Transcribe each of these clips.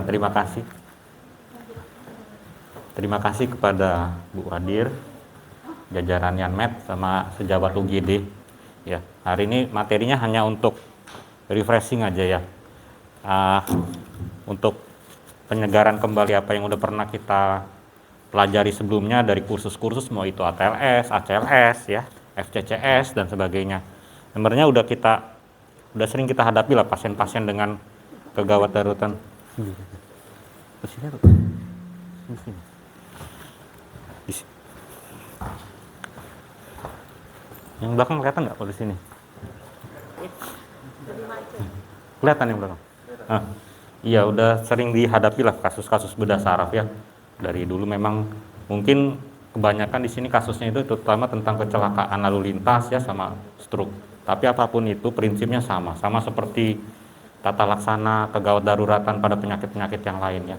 terima kasih. Terima kasih kepada Bu Wadir, jajaran Yanmed sama sejawat UGD. Ya, hari ini materinya hanya untuk refreshing aja ya. Untuk penyegaran kembali apa yang udah pernah kita pelajari sebelumnya dari kursus-kursus, mau itu ATLS, ACLS ya, FCCS dan sebagainya. Sebenarnya udah sering kita hadapi lah pasien-pasien dengan kegawat darurat. Di sini. Yang belakang kelihatan nggak kalau di sini? Kelihatan yang belakang? Iya, udah sering dihadapi lah kasus-kasus bedah saraf ya. Dari dulu memang mungkin kebanyakan di sini kasusnya itu terutama tentang kecelakaan lalu lintas ya sama stroke. Tapi apapun itu prinsipnya sama seperti tata laksana kegawat daruratan pada penyakit-penyakit yang lain ya.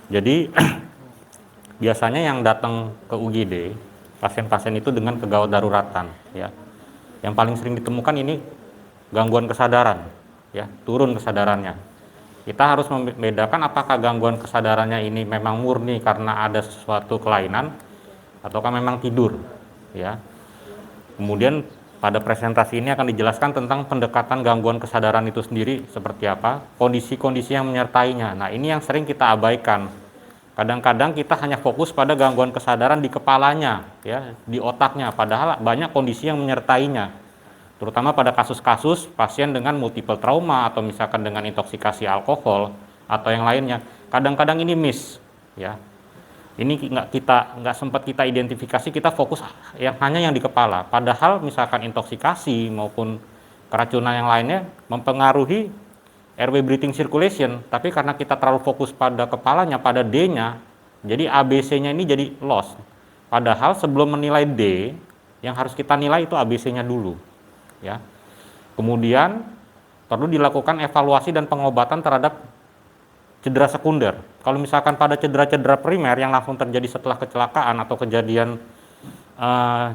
Jadi biasanya yang datang ke UGD pasien-pasien itu dengan kegawat daruratan ya. Yang paling sering ditemukan ini gangguan kesadaran ya, turun kesadarannya. Kita harus membedakan apakah gangguan kesadarannya ini memang murni karena ada sesuatu kelainan ataukah memang tidur ya. Kemudian pada presentasi ini akan dijelaskan tentang pendekatan gangguan kesadaran itu sendiri seperti apa, kondisi-kondisi yang menyertainya. Nah, ini yang sering kita abaikan. Kadang-kadang kita hanya fokus pada gangguan kesadaran di kepalanya ya, di otaknya, padahal banyak kondisi yang menyertainya. Terutama pada kasus-kasus pasien dengan multiple trauma atau misalkan dengan intoksikasi alkohol atau yang lainnya. Kadang-kadang ini miss ya. Ini nggak sempat kita identifikasi, kita fokus hanya yang di kepala. Padahal misalkan intoksikasi maupun keracunan yang lainnya mempengaruhi airway breathing circulation, tapi karena kita terlalu fokus pada kepalanya, pada D-nya, jadi ABC-nya ini jadi lost. Padahal sebelum menilai D, yang harus kita nilai itu ABC-nya dulu. Ya. Kemudian perlu dilakukan evaluasi dan pengobatan terhadap cedera sekunder. Kalau misalkan pada cedera-cedera primer yang langsung terjadi setelah kecelakaan atau kejadian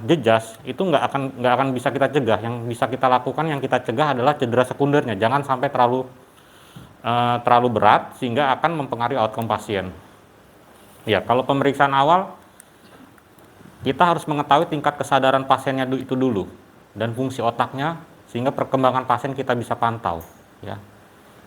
jejas, itu nggak akan bisa kita cegah. Yang bisa kita lakukan, yang kita cegah adalah cedera sekundernya. Jangan sampai terlalu berat sehingga akan mempengaruhi outcome pasien. Ya, kalau pemeriksaan awal kita harus mengetahui tingkat kesadaran pasiennya itu dulu dan fungsi otaknya sehingga perkembangan pasien kita bisa pantau. Ya.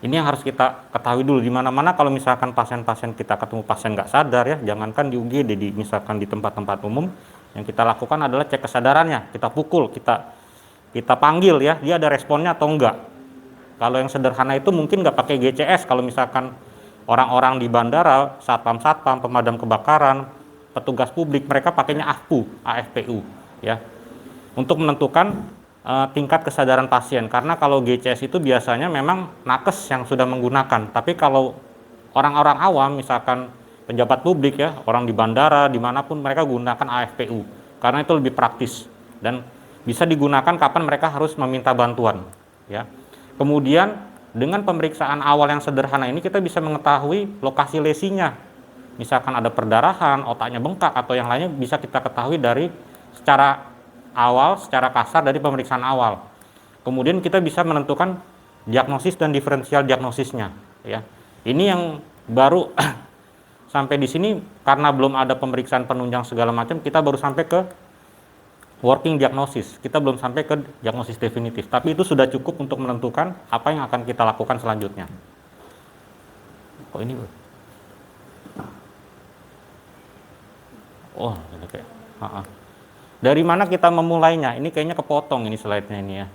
Ini yang harus kita ketahui dulu. Di mana-mana kalau misalkan pasien-pasien kita ketemu pasien nggak sadar ya, jangankan di UGD, misalkan di tempat-tempat umum, yang kita lakukan adalah cek kesadarannya. Kita pukul, kita panggil ya, dia ada responnya atau enggak. Kalau yang sederhana itu mungkin nggak pakai GCS. Kalau misalkan orang-orang di bandara, satpam-satpam, pemadam kebakaran, petugas publik, mereka pakainya AFPU ya, untuk menentukan tingkat kesadaran pasien. Karena kalau GCS itu biasanya memang nakes yang sudah menggunakan, tapi kalau orang-orang awam misalkan pejabat publik ya, orang di bandara dimanapun, mereka gunakan AFPU karena itu lebih praktis dan bisa digunakan kapan mereka harus meminta bantuan ya. Kemudian dengan pemeriksaan awal yang sederhana ini kita bisa mengetahui lokasi lesinya. Misalkan ada perdarahan, otaknya bengkak atau yang lainnya, bisa kita ketahui dari secara kasar dari pemeriksaan awal. Kemudian kita bisa menentukan diagnosis dan diferensial diagnosisnya ya. Ini yang baru sampai di sini karena belum ada pemeriksaan penunjang segala macam, kita baru sampai ke working diagnosis. Kita belum sampai ke diagnosis definitif, tapi itu sudah cukup untuk menentukan apa yang akan kita lakukan selanjutnya. Oh, ini kayak dari mana kita memulainya? Ini kayaknya kepotong ini slide-nya ini ya.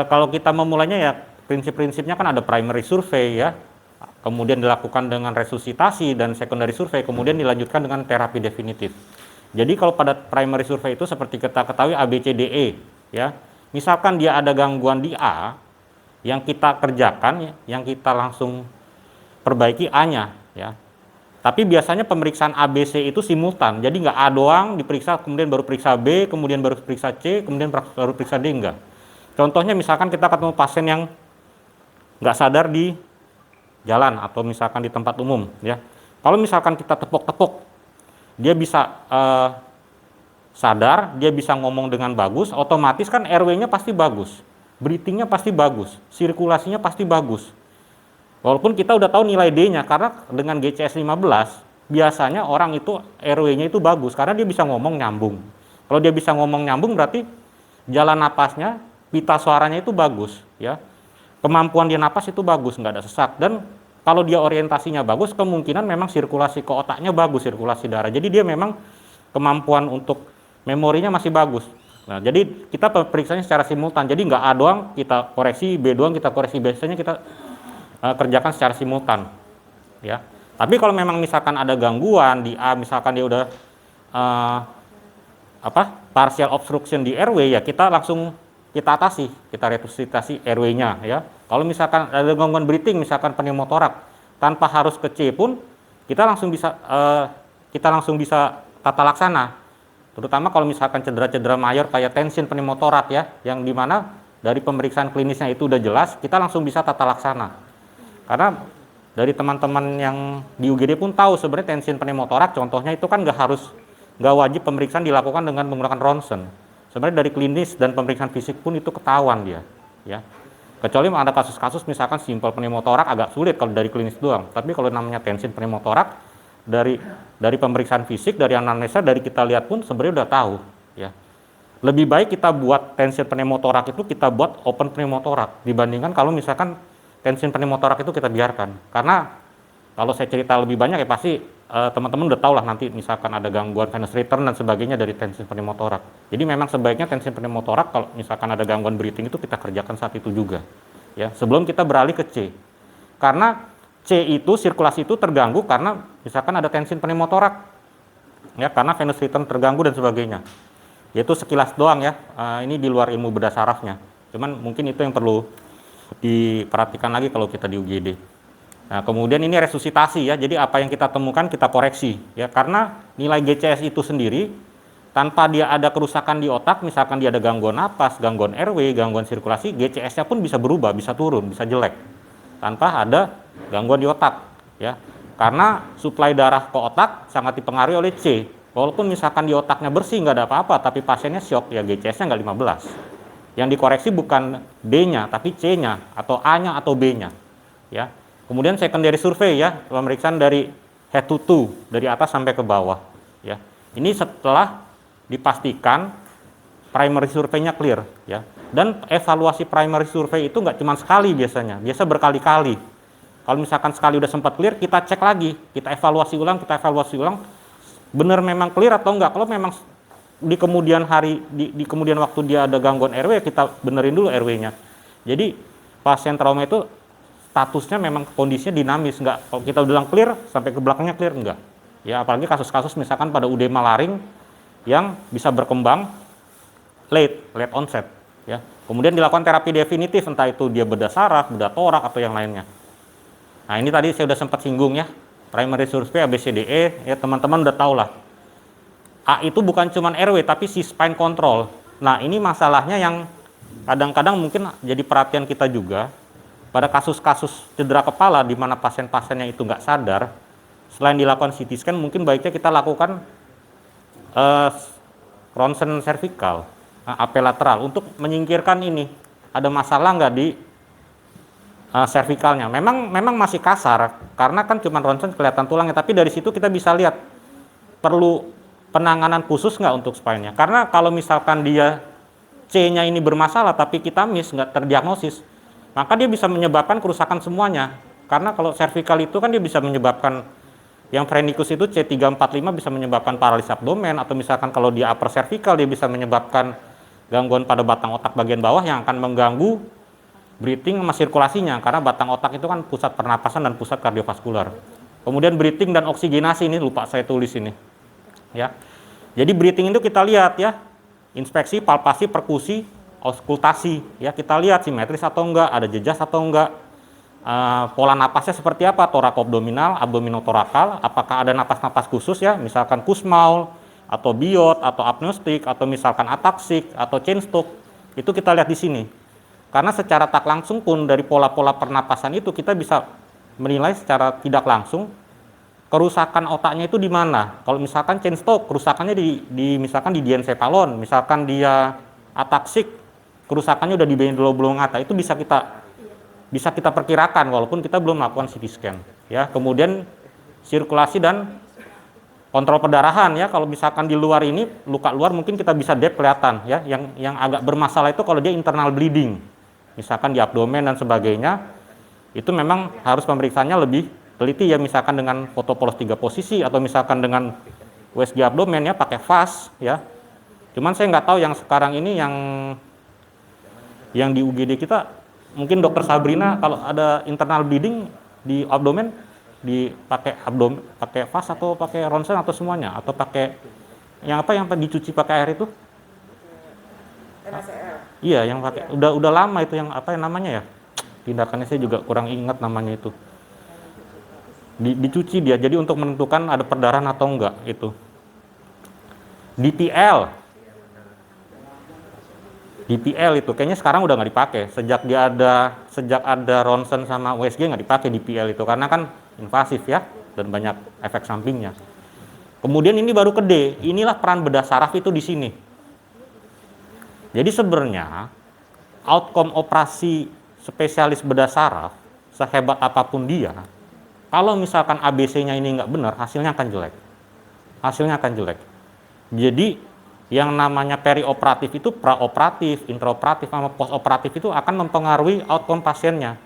Kalau kita memulainya ya prinsip-prinsipnya kan ada primary survey ya, kemudian dilakukan dengan resusitasi dan secondary survey, kemudian dilanjutkan dengan terapi definitif. Jadi kalau pada primary survey itu seperti kita ketahui ABCDE ya. Misalkan dia ada gangguan di A, yang kita kerjakan, yang kita langsung perbaiki A-nya ya. Tapi biasanya pemeriksaan ABC itu simultan, jadi nggak A doang diperiksa, kemudian baru periksa B, kemudian baru periksa C, kemudian baru periksa D, enggak. Contohnya misalkan kita ketemu pasien yang nggak sadar di jalan atau misalkan di tempat umum ya. Kalau misalkan kita tepok-tepok, dia bisa sadar, dia bisa ngomong dengan bagus, otomatis kan airway-nya pasti bagus, breathing-nya pasti bagus, sirkulasinya pasti bagus. Walaupun kita udah tahu nilai D-nya, karena dengan GCS 15, biasanya orang itu RW-nya itu bagus, karena dia bisa ngomong nyambung. Kalau dia bisa ngomong nyambung, berarti jalan napasnya, pita suaranya itu bagus, ya. Kemampuan dia napas itu bagus, nggak ada sesak. Dan kalau dia orientasinya bagus, kemungkinan memang sirkulasi ke otaknya bagus, sirkulasi darah. Jadi dia memang kemampuan untuk memorinya masih bagus. Nah, jadi kita periksanya secara simultan. Jadi nggak A doang kita koreksi, B doang kita koreksi. Biasanya kita kerjakan secara simultan, ya. Tapi kalau memang misalkan ada gangguan di A, misalkan dia udah partial obstruction di airway, ya kita langsung kita atasi, kita resusitasi airway-nya, ya. Kalau misalkan ada gangguan breathing, misalkan pneumotorak, tanpa harus ke C pun kita langsung bisa tata laksana. Terutama kalau misalkan cedera-cedera mayor kayak tension pneumotorak, ya, yang dimana dari pemeriksaan klinisnya itu udah jelas, kita langsung bisa tata laksana. Karena dari teman-teman yang di UGD pun tahu sebenarnya tension pneumotorak contohnya itu kan nggak wajib pemeriksaan dilakukan dengan menggunakan ronsen. Sebenarnya dari klinis dan pemeriksaan fisik pun itu ketahuan dia, ya. Kecuali ada kasus-kasus misalkan simpel pneumotorak agak sulit kalau dari klinis doang. Tapi kalau namanya tension pneumotorak dari pemeriksaan fisik, dari anamnesa, dari kita lihat pun sebenarnya udah tahu, ya. Lebih baik kita buat tension pneumotorak itu kita buat open pneumotorak dibandingkan kalau misalkan tension pneumotorak itu kita biarkan. Karena kalau saya cerita lebih banyak ya pasti teman-teman udah tahu lah nanti misalkan ada gangguan venous return dan sebagainya dari tension pneumotorak. Jadi memang sebaiknya tension pneumotorak kalau misalkan ada gangguan breathing itu kita kerjakan saat itu juga, ya, sebelum kita beralih ke C. Karena C itu sirkulasi itu terganggu karena misalkan ada tension pneumotorak, ya, karena venous return terganggu dan sebagainya. Yaitu sekilas doang, ya, ini di luar ilmu bedah sarafnya. Cuman mungkin itu yang perlu diperhatikan lagi kalau kita di UGD. Nah, kemudian ini resusitasi, ya. Jadi apa yang kita temukan kita koreksi, ya, karena nilai GCS itu sendiri tanpa dia ada kerusakan di otak, misalkan dia ada gangguan napas, gangguan airway, gangguan sirkulasi, GCS-nya pun bisa berubah, bisa turun, bisa jelek tanpa ada gangguan di otak, ya. Karena suplai darah ke otak sangat dipengaruhi oleh C. Walaupun misalkan di otaknya bersih nggak ada apa-apa, tapi pasiennya shock, ya GCS-nya nggak 15. Yang dikoreksi bukan D-nya, tapi C-nya, atau A-nya, atau B-nya, ya. Kemudian secondary survey, ya, pemeriksaan dari head to toe, dari atas sampai ke bawah, ya. Ini setelah dipastikan primary survey-nya clear, ya. Dan evaluasi primary survey itu nggak cuma sekali biasanya, biasa berkali-kali. Kalau misalkan sekali udah sempat clear, kita cek lagi, kita evaluasi ulang, benar memang clear atau enggak. Kalau memang di kemudian hari, di kemudian waktu dia ada gangguan airway, kita benerin dulu airway-nya. Jadi pasien trauma itu statusnya memang kondisinya dinamis, enggak. Kalau kita bilang clear, sampai ke belakangnya clear, enggak. Ya, apalagi kasus-kasus misalkan pada udema laring yang bisa berkembang late onset, ya. Kemudian dilakukan terapi definitif, entah itu dia bedah saraf, bedah torak, atau yang lainnya. Nah, ini tadi saya udah sempat singgung, ya. Primary survey ABCDE, ya, teman-teman udah tahu lah. A itu bukan cuma airway, tapi si spine control. Nah, ini masalahnya yang kadang-kadang mungkin jadi perhatian kita juga. Pada kasus-kasus cedera kepala di mana pasien-pasiennya itu nggak sadar, selain dilakukan CT scan, mungkin baiknya kita lakukan ronsen cervical, AP lateral, untuk menyingkirkan ini. Ada masalah nggak di cervicalnya? Memang masih kasar, karena kan cuma ronsen kelihatan tulangnya, tapi dari situ kita bisa lihat perlu penanganan khusus nggak untuk spine-nya. Karena kalau misalkan dia C-nya ini bermasalah tapi kita miss, nggak terdiagnosis, maka dia bisa menyebabkan kerusakan semuanya. Karena kalau cervical itu kan dia bisa menyebabkan, yang phrenikus itu C345 bisa menyebabkan paralisis abdomen, atau misalkan kalau dia upper cervical dia bisa menyebabkan gangguan pada batang otak bagian bawah yang akan mengganggu breathing sama sirkulasinya, karena batang otak itu kan pusat pernapasan dan pusat kardiovaskular. Kemudian breathing dan oksigenasi, ini lupa saya tulis ini, ya. Jadi breathing itu kita lihat, ya, inspeksi, palpasi, perkusi, auskultasi, ya, kita lihat simetris atau enggak, ada jejas atau enggak, pola napasnya seperti apa, torakoabdominal, abdominotorakal, apakah ada napas-napas khusus, ya, misalkan Kussmaul atau Biot atau apneustik atau misalkan ataksik atau Cheyne-Stokes, itu kita lihat di sini. Karena secara tak langsung pun dari pola-pola pernapasan itu kita bisa menilai secara tidak langsung kerusakan otaknya itu di mana. Kalau misalkan Cheyne-Stokes, kerusakannya misalkan di diencephalon, misalkan dia ataksik, kerusakannya udah di beloblongata, itu bisa kita bisa kita perkirakan walaupun kita belum melakukan CT scan ya. Kemudian sirkulasi dan kontrol perdarahan ya, kalau misalkan di luar ini luka luar mungkin kita bisa dep kelihatan ya. Yang agak bermasalah itu kalau dia internal bleeding, misalkan di abdomen dan sebagainya, itu memang harus pemeriksaannya lebih teliti ya, misalkan dengan foto polos 3 posisi atau misalkan dengan USG abdomen ya pakai VAS ya. Cuman saya nggak tahu yang sekarang ini yang di UGD kita, mungkin dokter Sabrina kalau ada internal bleeding di abdomen dipakai pakai VAS atau pakai ronsen atau semuanya, atau pakai yang dicuci pakai air itu? NaCl. Iya, yang pakai udah lama itu, yang namanya ya? Tindakannya saya juga kurang ingat namanya itu. Dicuci dia, jadi untuk menentukan ada perdarahan atau enggak itu. DPL itu kayaknya sekarang udah nggak dipakai sejak ada ronsen sama USG, nggak dipakai DPL itu karena kan invasif ya dan banyak efek sampingnya. Kemudian ini baru ke D, inilah peran bedah saraf itu di sini. Jadi sebenarnya outcome operasi spesialis bedah saraf sehebat apapun dia, kalau misalkan ABC-nya ini nggak benar, hasilnya akan jelek. Jadi yang namanya perioperatif itu praoperatif, intraoperatif, sama postoperatif itu akan mempengaruhi outcome pasiennya.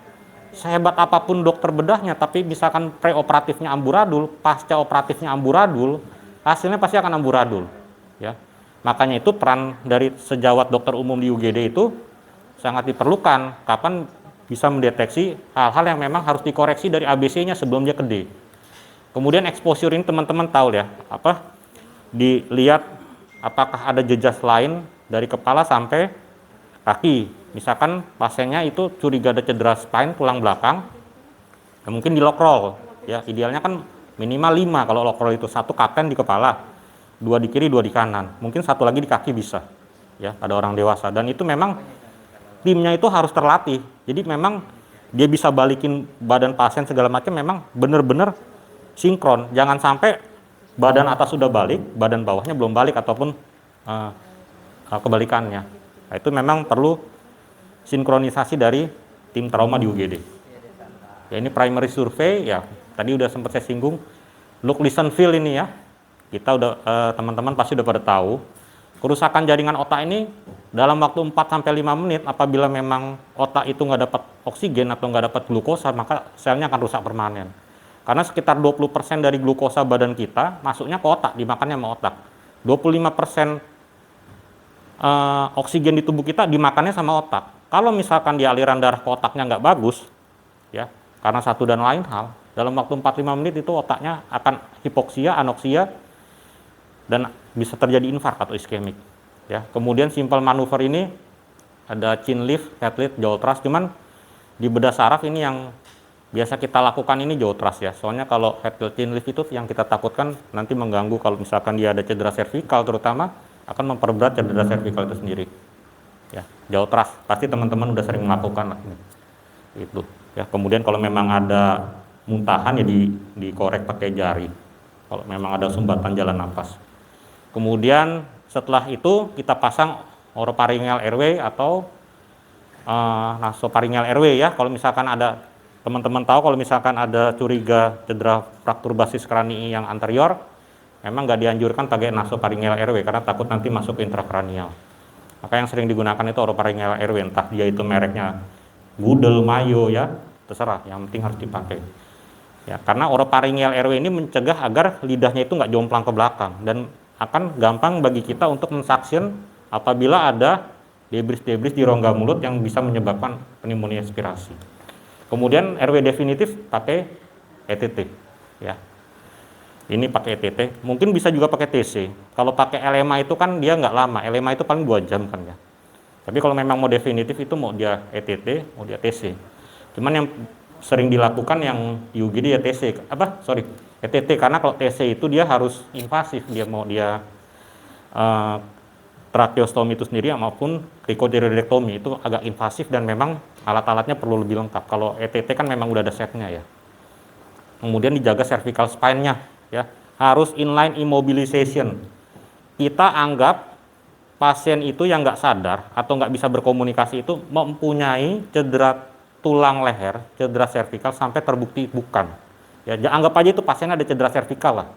Sehebat apapun dokter bedahnya, tapi misalkan preoperatifnya amburadul, pasca operatifnya amburadul, hasilnya pasti akan amburadul. Ya, makanya itu peran dari sejawat dokter umum di UGD itu sangat diperlukan. Kapan bisa mendeteksi hal-hal yang memang harus dikoreksi dari ABC-nya sebelum dia ke D. Kemudian exposure ini teman-teman tahu ya, dilihat apakah ada jejak lain dari kepala sampai kaki. Misalkan pasiennya itu curiga ada cedera spine tulang belakang, ya mungkin di lock roll ya, idealnya kan minimal 5 kalau lock roll itu, 1 kapten di kepala, 2 di kiri 2 di kanan, mungkin 1 lagi di kaki bisa ya pada orang dewasa. Dan itu memang timnya itu harus terlatih, jadi memang dia bisa balikin badan pasien segala macam, memang benar-benar sinkron, jangan sampai badan atas sudah balik, badan bawahnya belum balik ataupun kebalikannya. Nah, itu memang perlu sinkronisasi dari tim trauma di UGD. Ya, ini primary survey ya, tadi udah sempat saya singgung. Look, listen, feel ini ya, kita udah teman-teman pasti udah pada tahu. Kerusakan jaringan otak ini dalam waktu 4-5 menit, apabila memang otak itu nggak dapat oksigen atau nggak dapat glukosa, maka selnya akan rusak permanen. Karena sekitar 20% dari glukosa badan kita masuknya ke otak, dimakannya sama otak. 25% oksigen di tubuh kita dimakannya sama otak. Kalau misalkan di aliran darah ke otaknya nggak bagus, ya, karena satu dan lain hal, dalam waktu 4-5 menit itu otaknya akan hipoksia, anoksia, dan bisa terjadi infark atau iskemik. Ya. Kemudian simple manuver ini ada chin lift, head lift, jaw thrust. Cuman di bedah saraf ini yang biasa kita lakukan ini jaw thrust ya. Soalnya kalau head lift, chin lift itu yang kita takutkan nanti mengganggu kalau misalkan dia ada cedera servikal, terutama akan memperberat cedera servikal itu sendiri. Ya, jaw thrust pasti teman-teman udah sering melakukan lah ini. Itu ya. Kemudian kalau memang ada muntahan ya dikorek pakai jari. Kalau memang ada sumbatan jalan nafas. Kemudian setelah itu kita pasang oroparingeal airway atau nasoparingeal airway ya. Kalau misalkan ada teman-teman tahu, kalau misalkan ada curiga cedera fraktur basis kranii yang anterior, memang nggak dianjurkan pakai nasoparingeal airway karena takut nanti masuk ke intrakranial. Maka yang sering digunakan itu oroparingeal airway, entah dia itu mereknya Gudel, Mayo ya, terserah, yang penting harus dipakai. Ya, karena oroparingeal airway ini mencegah agar lidahnya itu nggak jomplang ke belakang dan akan gampang bagi kita untuk mensaksin apabila ada debris-debris di rongga mulut yang bisa menyebabkan pneumonia aspirasi. Kemudian airway definitif pakai ETT ya. Ini pakai ETT, mungkin bisa juga pakai TC. Kalau pakai LMA itu kan dia nggak lama, LMA itu paling 2 jam kan ya. Tapi kalau memang mau definitif itu mau dia ETT, mau dia TC. Cuman yang sering dilakukan yang UGD ya TC, ETT, karena kalau TC itu dia harus invasif, dia mau dia tracheostomi itu sendiri maupun trichotireoidektomi itu agak invasif dan memang alat-alatnya perlu lebih lengkap. Kalau ETT kan memang udah ada setnya ya. Kemudian dijaga cervical spine-nya ya, harus inline immobilization. Kita anggap pasien itu yang nggak sadar atau nggak bisa berkomunikasi itu mempunyai cedera tulang leher, cedera servikal sampai terbukti bukan. Ya, anggap aja itu pasiennya ada cedera servikal lah.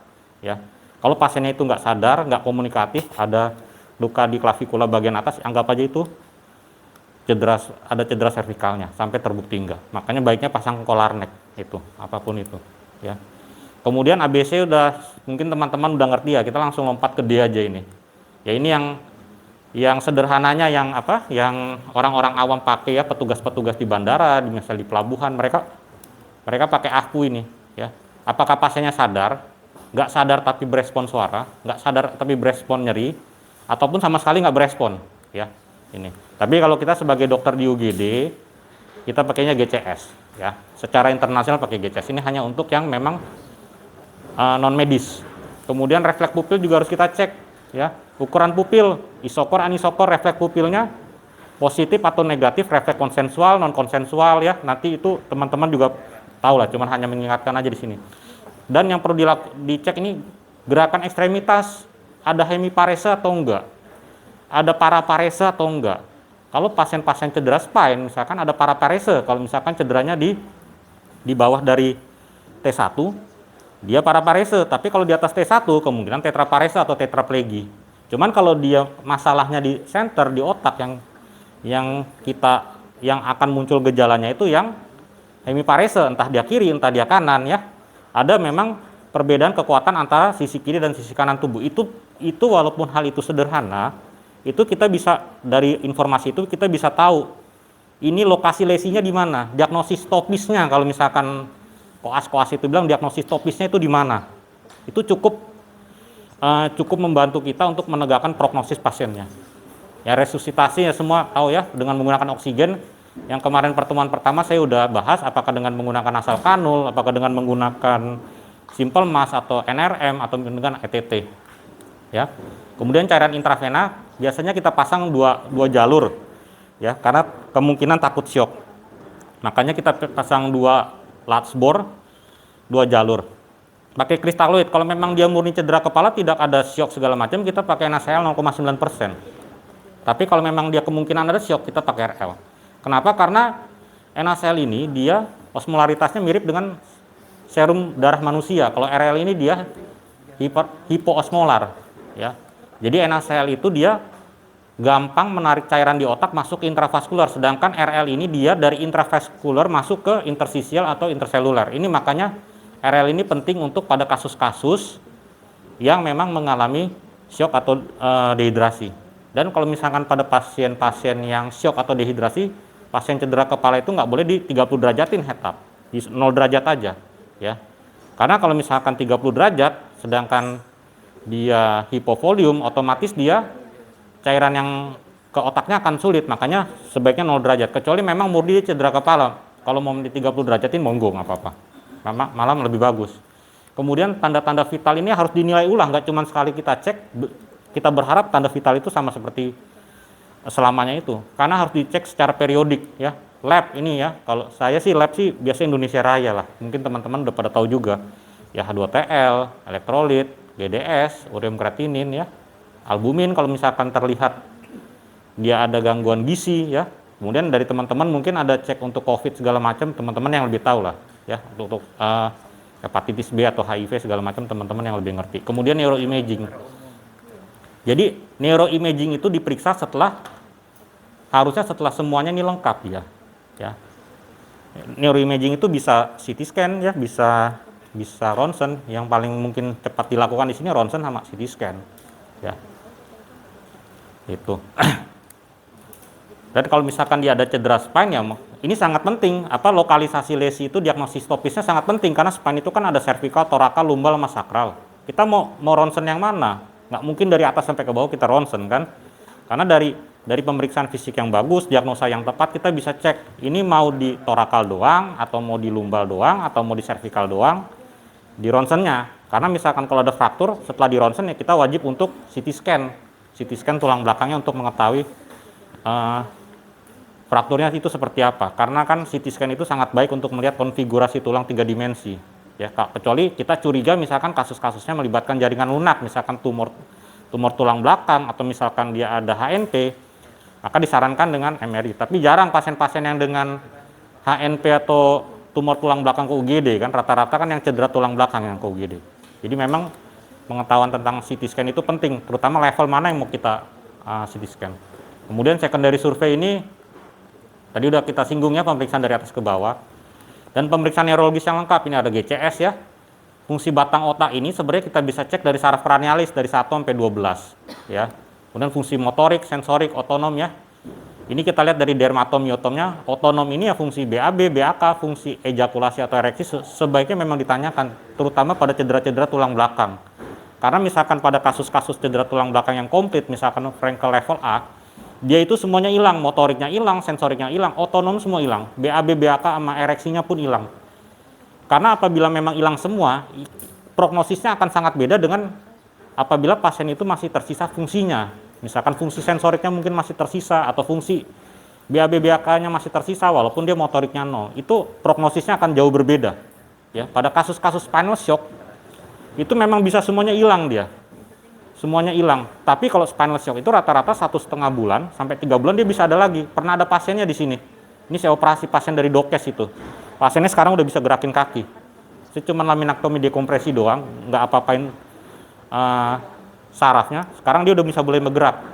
Ya, kalau pasiennya itu nggak sadar, nggak komunikatif, ada luka di klavikula bagian atas, anggap aja itu ada cedera servikalnya sampai terbukti enggak. Makanya baiknya pasang collar neck itu, apapun itu. Ya. Kemudian ABC udah mungkin teman-teman udah ngerti ya, kita langsung lompat ke D aja ini. Ya ini yang sederhananya yang apa? Yang orang-orang awam pakai ya, petugas-petugas di bandara, misalnya di pelabuhan, mereka pakai AHPU ini ya. Apakah pasiennya sadar? Nggak sadar tapi berespon suara, nggak sadar tapi berespon nyeri, ataupun sama sekali nggak berespon ya. Ini. Tapi kalau kita sebagai dokter di UGD, kita pakainya GCS ya. Secara internasional pakai GCS. Ini hanya untuk yang memang non medis. Kemudian refleks pupil juga harus kita cek ya. Ukuran pupil, isokor, anisokor, refleks pupilnya positif atau negatif, refleks konsensual, non konsensual ya. Nanti itu teman-teman juga tahu lah, cuman hanya mengingatkan aja di sini. Dan yang perlu dicek ini gerakan ekstremitas, ada hemiparese atau enggak? Ada paraparese atau enggak? Kalau pasien-pasien cedera spine, misalkan ada paraparese, kalau misalkan cederanya di bawah dari T1, dia paraparese. Tapi kalau di atas T1, kemungkinan tetraparese atau tetraplegi. Cuman kalau dia masalahnya di center, di otak yang akan muncul gejalanya itu yang hemiparese, entah dia kiri, entah dia kanan ya. Ada memang perbedaan kekuatan antara sisi kiri dan sisi kanan tubuh. Itu walaupun hal itu sederhana, itu kita bisa dari informasi itu kita bisa tahu ini lokasi lesinya di mana, diagnosis topisnya. Kalau misalkan koas itu bilang diagnosis topisnya itu di mana, itu cukup membantu kita untuk menegakkan prognosis pasiennya. Ya resusitasi ya semua tahu ya, dengan menggunakan oksigen. Yang kemarin pertemuan pertama saya udah bahas, apakah dengan menggunakan nasal kanul, apakah dengan menggunakan simple mask atau NRM atau dengan ETT. Ya. Kemudian cairan intravena biasanya kita pasang dua jalur ya, karena kemungkinan takut syok. Makanya kita pasang 2 large bore, 2 jalur. Pakai kristaloid. Kalau memang dia murni cedera kepala tidak ada syok segala macam, kita pakai NaCl 0,9%. Tapi kalau memang dia kemungkinan ada syok, kita pakai RL. Kenapa? Karena NaCl ini dia osmolaritasnya mirip dengan serum darah manusia. Kalau RL ini dia hipoosmolar ya. Jadi NaCl itu dia gampang menarik cairan di otak masuk ke intravaskular, sedangkan RL ini dia dari intravaskular masuk ke intersisial atau interseluler. Ini makanya RL ini penting untuk pada kasus-kasus yang memang mengalami syok atau dehidrasi. Dan kalau misalkan pada pasien-pasien yang syok atau dehidrasi, pasien cedera kepala itu nggak boleh di 30 derajatin head up, di 0 derajat aja ya. Karena kalau misalkan 30 derajat sedangkan dia hipovolium, otomatis dia cairan yang ke otaknya akan sulit, makanya sebaiknya 0 derajat, kecuali memang murni cedera kepala. Kalau mau di 30 derajatin monggo nggak apa-apa, malah lebih bagus. Kemudian tanda-tanda vital ini harus dinilai ulang, nggak cuma sekali kita cek, kita berharap tanda vital itu sama seperti selamanya itu, karena harus dicek secara periodik ya. Lab ini ya, kalau saya sih lab sih biasa Indonesia Raya lah, mungkin teman-teman udah pada tahu juga ya, H2TL, elektrolit, GDS, ureum kreatinin ya, albumin kalau misalkan terlihat dia ada gangguan gizi ya. Kemudian dari teman-teman mungkin ada cek untuk COVID segala macam, teman-teman yang lebih tahu lah ya, untuk hepatitis B atau HIV segala macam, teman-teman yang lebih ngerti. Kemudian neuroimaging. Jadi neuroimaging itu diperiksa harusnya setelah semuanya ini lengkap ya. Neuroimaging itu bisa CT scan ya, bisa ronsen. Yang paling mungkin cepat dilakukan di sini ronsen sama CT scan ya. Itu. Dan kalau misalkan dia ada cedera spine ya, ini sangat penting. Lokalisasi lesi itu diagnosis topisnya sangat penting, karena spine itu kan ada cervical, thoracal, lumbal, sama sakral. Kita mau ronsen yang mana? Nggak mungkin dari atas sampai ke bawah kita ronsen kan? Karena dari pemeriksaan fisik yang bagus, diagnosa yang tepat, kita bisa cek ini mau di thoracal doang, atau mau di lumbal doang, atau mau di cervical doang, di ronsennya. Karena misalkan kalau ada fraktur, setelah di ronsen ya kita wajib untuk CT scan tulang belakangnya untuk mengetahui frakturnya itu seperti apa. Karena kan CT scan itu sangat baik untuk melihat konfigurasi tulang 3 dimensi. Ya, kecuali kita curiga misalkan kasus-kasusnya melibatkan jaringan lunak, misalkan tumor tulang belakang, atau misalkan dia ada HNP, maka disarankan dengan MRI. Tapi jarang pasien-pasien yang dengan HNP atau tumor tulang belakang ke UGD kan rata-rata kan yang cedera tulang belakang yang ke UGD. Jadi memang pengetahuan tentang CT scan itu penting, terutama level mana yang mau kita CT scan. Kemudian secondary survey ini tadi udah kita singgung ya, pemeriksaan dari atas ke bawah. Dan pemeriksaan neurologis yang lengkap, ini ada GCS ya. Fungsi batang otak ini sebenarnya kita bisa cek dari saraf cranialis dari 1 sampai 12 ya. Kemudian fungsi motorik, sensorik, otonom ya. Ini kita lihat dari dermatomiotomnya, otonom ini ya fungsi BAB, BAK, fungsi ejakulasi atau ereksi sebaiknya memang ditanyakan, terutama pada cedera-cedera tulang belakang. Karena misalkan pada kasus-kasus cedera tulang belakang yang komplit, misalkan Frankel level A, dia itu semuanya hilang, motoriknya hilang, sensoriknya hilang, otonom semua hilang, BAB, BAK sama ereksinya pun hilang. Karena apabila memang hilang semua, prognosisnya akan sangat beda dengan apabila pasien itu masih tersisa fungsinya. Misalkan fungsi sensoriknya mungkin masih tersisa atau fungsi BAB BAK-nya masih tersisa walaupun dia motoriknya 0. Itu prognosisnya akan jauh berbeda. Ya, pada kasus-kasus spinal shock itu memang bisa semuanya hilang dia. Semuanya hilang. Tapi kalau spinal shock itu rata-rata 1,5 bulan sampai 3 bulan dia bisa ada lagi. Pernah ada pasiennya di sini. Ini saya operasi pasien dari Dokes itu. Pasiennya sekarang udah bisa gerakin kaki. Saya cuma laminektomi dekompresi doang, nggak apa-apain sarafnya, sekarang dia udah bisa boleh bergerak.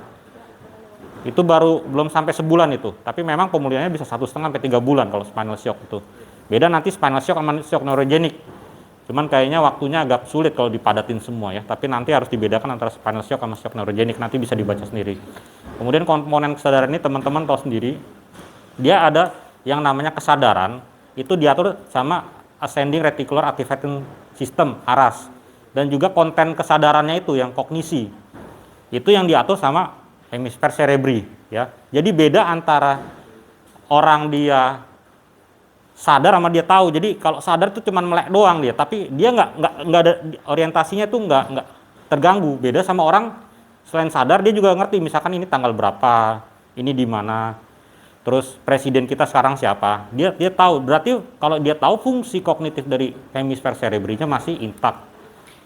Itu baru belum sampai sebulan itu, tapi memang pemulihannya bisa 1,5 sampai 3 bulan kalau spinal shock itu. Beda nanti spinal shock sama shock neurogenik. Cuman kayaknya waktunya agak sulit kalau dipadatin semua ya, tapi nanti harus dibedakan antara spinal shock sama shock neurogenik, nanti bisa dibaca sendiri. Kemudian komponen kesadaran ini teman-teman tahu sendiri, dia ada yang namanya kesadaran, itu diatur sama ascending reticular activating system, ARAS. Dan juga konten kesadarannya itu yang kognisi itu yang diatur sama hemisfer cerebri ya. Jadi beda antara orang dia sadar sama dia tahu. Jadi kalau sadar itu cuma melek doang dia, tapi dia nggak ada orientasinya tuh nggak terganggu. Beda sama orang selain sadar dia juga ngerti misalkan ini tanggal berapa, ini di mana, terus presiden kita sekarang siapa, dia tahu. Berarti kalau dia tahu fungsi kognitif dari hemisfer cerebrinya masih intak.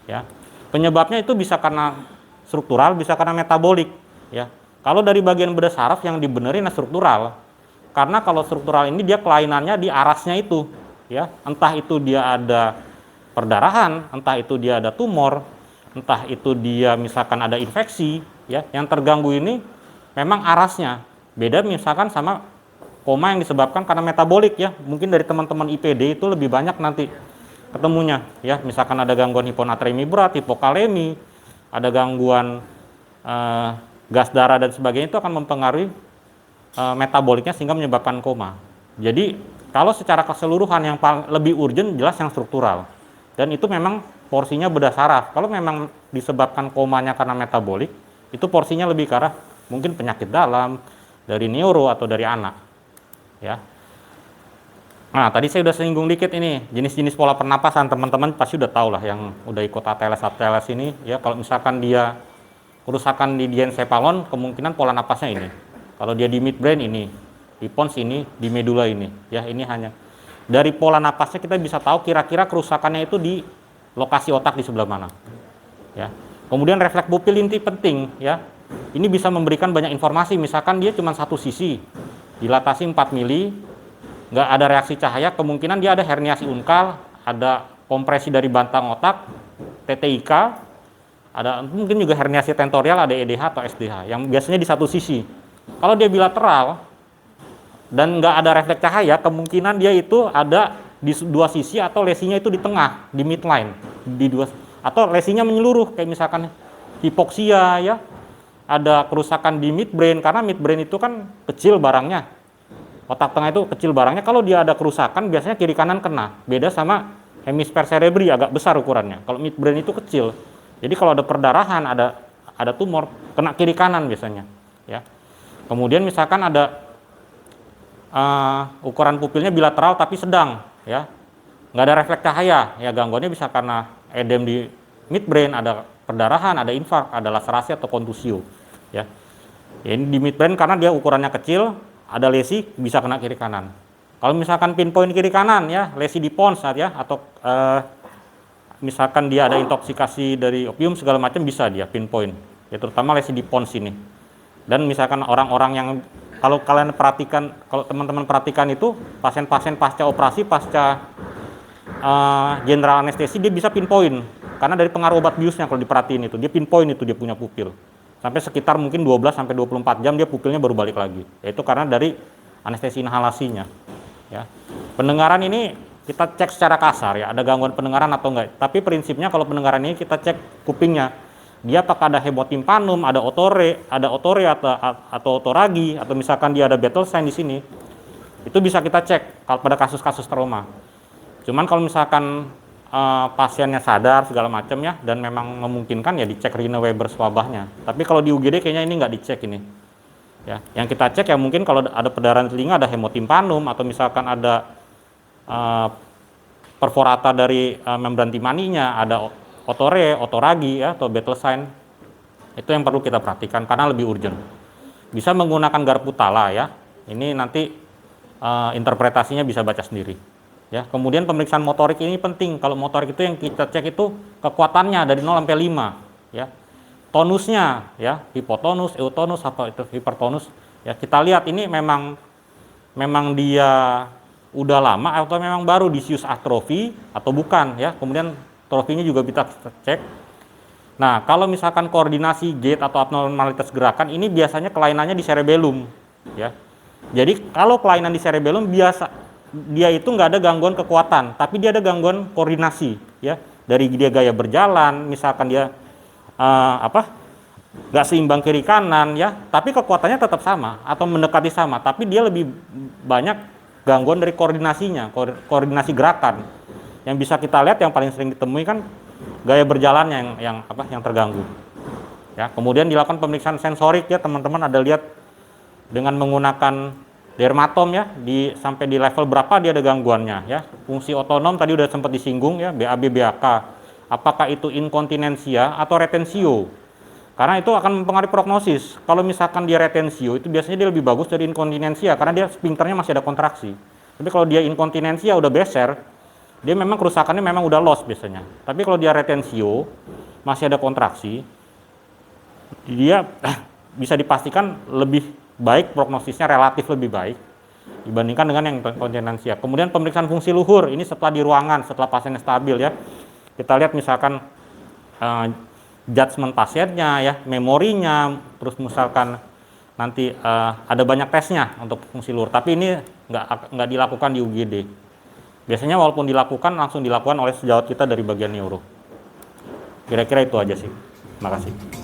Ya, penyebabnya itu bisa karena struktural, bisa karena metabolik. Ya, kalau dari bagian bedah saraf yang dibenerin struktural, karena kalau struktural ini dia kelainannya di arasnya itu. Ya, entah itu dia ada perdarahan, entah itu dia ada tumor, entah itu dia misalkan ada infeksi. Ya, yang terganggu ini memang arasnya. Beda misalkan sama koma yang disebabkan karena metabolik ya. Mungkin dari teman-teman IPD itu lebih banyak nanti ketemunya ya, misalkan ada gangguan hiponatremi berat, hipokalemi, ada gangguan gas darah dan sebagainya, itu akan mempengaruhi metaboliknya sehingga menyebabkan koma. Jadi kalau secara keseluruhan yang lebih urgent jelas yang struktural, dan itu memang porsinya bedah saraf. Kalau memang disebabkan komanya karena metabolik, itu porsinya lebih ke arah mungkin penyakit dalam, dari neuro atau dari anak ya. Nah, tadi saya udah singgung dikit ini, jenis-jenis pola pernapasan, teman-teman pasti udah tahu lah yang udah ikut ATLS ini, ya kalau misalkan dia kerusakan di diencephalon, kemungkinan pola napasnya ini. Kalau dia di midbrain ini, di pons ini, di medula ini, ya ini hanya. Dari pola napasnya kita bisa tahu kira-kira kerusakannya itu di lokasi otak di sebelah mana. Ya. Kemudian refleks pupil inti penting, ya. Ini bisa memberikan banyak informasi, misalkan dia cuma satu sisi, dilatasi 4 mili, nggak ada reaksi cahaya, kemungkinan dia ada herniasi unkal, ada kompresi dari batang otak, TTIK, ada mungkin juga herniasi tentorial, ada EDH atau SDH, yang biasanya di satu sisi. Kalau dia bilateral dan nggak ada refleks cahaya, kemungkinan dia itu ada di dua sisi atau lesinya itu di tengah, di midline, di dua, atau lesinya menyeluruh, kayak misalkan hipoksia ya, ada kerusakan di midbrain, karena midbrain itu kan kecil barangnya. Otak tengah itu kecil barangnya, kalau dia ada kerusakan biasanya kiri kanan kena. Beda sama hemisfer cerebri agak besar ukurannya. Kalau midbrain itu kecil. Jadi kalau ada perdarahan, ada tumor, kena kiri kanan biasanya, ya. Kemudian misalkan ada ukuran pupilnya bilateral tapi sedang, ya. Nggak ada refleks cahaya, ya gangguannya bisa karena edem di midbrain, ada perdarahan, ada infark, ada laserasi atau kontusio, ya. Ini di midbrain karena dia ukurannya kecil, ada lesi bisa kena kiri kanan. Kalau misalkan pinpoint kiri kanan ya, lesi di pons ya, atau misalkan dia ada intoksikasi dari opium segala macam bisa dia pinpoint. Ya terutama lesi di pons ini. Dan misalkan orang-orang yang kalau kalian perhatikan, kalau teman-teman perhatikan itu pasien-pasien pasca operasi, pasca general anestesi, dia bisa pinpoint karena dari pengaruh obat biusnya. Kalau diperhatiin itu dia pinpoint itu dia punya pupil sampai sekitar mungkin 12 sampai 24 jam dia pupilnya baru balik lagi, yaitu karena dari anestesi inhalasinya ya. Pendengaran ini kita cek secara kasar ya, ada gangguan pendengaran atau enggak, tapi prinsipnya kalau pendengaran ini kita cek kupingnya, dia apakah ada hemotympanum, ada otore atau otoragi, atau misalkan dia ada battle sign di sini, itu bisa kita cek kalau pada kasus-kasus trauma. Cuman kalau misalkan pasiennya sadar segala macam ya, dan memang memungkinkan ya dicek Rhine Weber swabahnya. Tapi kalau di UGD kayaknya ini nggak dicek ini. Ya, yang kita cek ya mungkin kalau ada perdarahan telinga, ada hemotympanum, atau misalkan ada perforata dari membran timaninya, ada otore, otoragi ya, atau battle sign. Itu yang perlu kita perhatikan karena lebih urgent. Bisa menggunakan garpu tala ya. Ini nanti interpretasinya bisa baca sendiri. Ya, kemudian pemeriksaan motorik ini penting. Kalau motorik itu yang kita cek itu kekuatannya dari 0 sampai 5 ya. Tonusnya ya, hipotonus, eutonus, apa itu hipertonus. Ya, kita lihat ini memang dia udah lama atau memang baru disuse atrofi atau bukan ya. Kemudian trofinya juga kita cek. Nah, kalau misalkan koordinasi gait atau abnormalitas gerakan ini biasanya kelainannya di cerebellum ya. Jadi kalau kelainan di cerebellum biasa dia itu nggak ada gangguan kekuatan, tapi dia ada gangguan koordinasi ya. Dari dia gaya berjalan, misalkan dia nggak seimbang kiri kanan ya, tapi kekuatannya tetap sama atau mendekati sama, tapi dia lebih banyak gangguan dari koordinasinya, koordinasi gerakan. Yang bisa kita lihat yang paling sering ditemui kan gaya berjalannya yang terganggu. Ya, kemudian dilakukan pemeriksaan sensorik ya, teman-teman ada lihat dengan menggunakan dermatom ya, sampai di level berapa dia ada gangguannya ya. Fungsi otonom tadi udah sempat disinggung ya, BAB BAK. Apakah itu inkontinensia atau retensio? Karena itu akan mempengaruhi prognosis. Kalau misalkan dia retensio itu biasanya dia lebih bagus dari inkontinensia karena dia sphincternya masih ada kontraksi. Tapi kalau dia inkontinensia udah beser, dia memang kerusakannya memang udah loss biasanya. Tapi kalau dia retensio masih ada kontraksi, dia bisa dipastikan lebih baik, prognosisnya relatif lebih baik dibandingkan dengan yang inkontinensia. Kemudian pemeriksaan fungsi luhur ini setelah di ruangan, setelah pasiennya stabil ya. Kita lihat misalkan judgement pasiennya ya, memorinya, terus misalkan nanti ada banyak tesnya untuk fungsi luhur. Tapi ini nggak dilakukan di UGD. Biasanya walaupun dilakukan langsung dilakukan oleh sejawat kita dari bagian neuro. Kira-kira itu aja sih. Terima kasih.